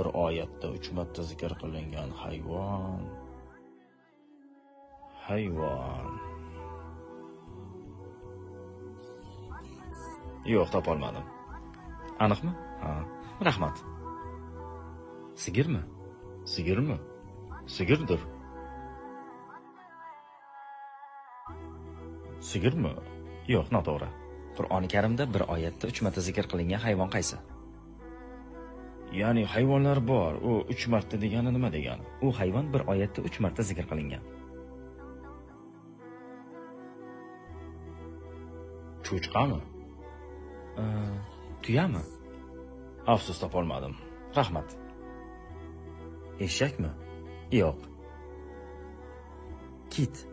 bir oyatda 3 marta zikr qilingan hayvon. Yo'q, topolmadim. Aniqmi? Ha, rahmat. Sigirmi? Sigirdir. Sigirmi? Yo'q, noto'g'ri. Qur'oni Karimda bir oyatda 3 marta zikr qilingan hayvon qaysi? Ya'ni hayvonlar bor. U 3 marta degani nima degani? U hayvon bir oyatda 3 marta zikr qilingan. Cho'chqami? Tuyami? Afsus, topolmadim. Rahmat. Eshakmi? Yo'q. Kit.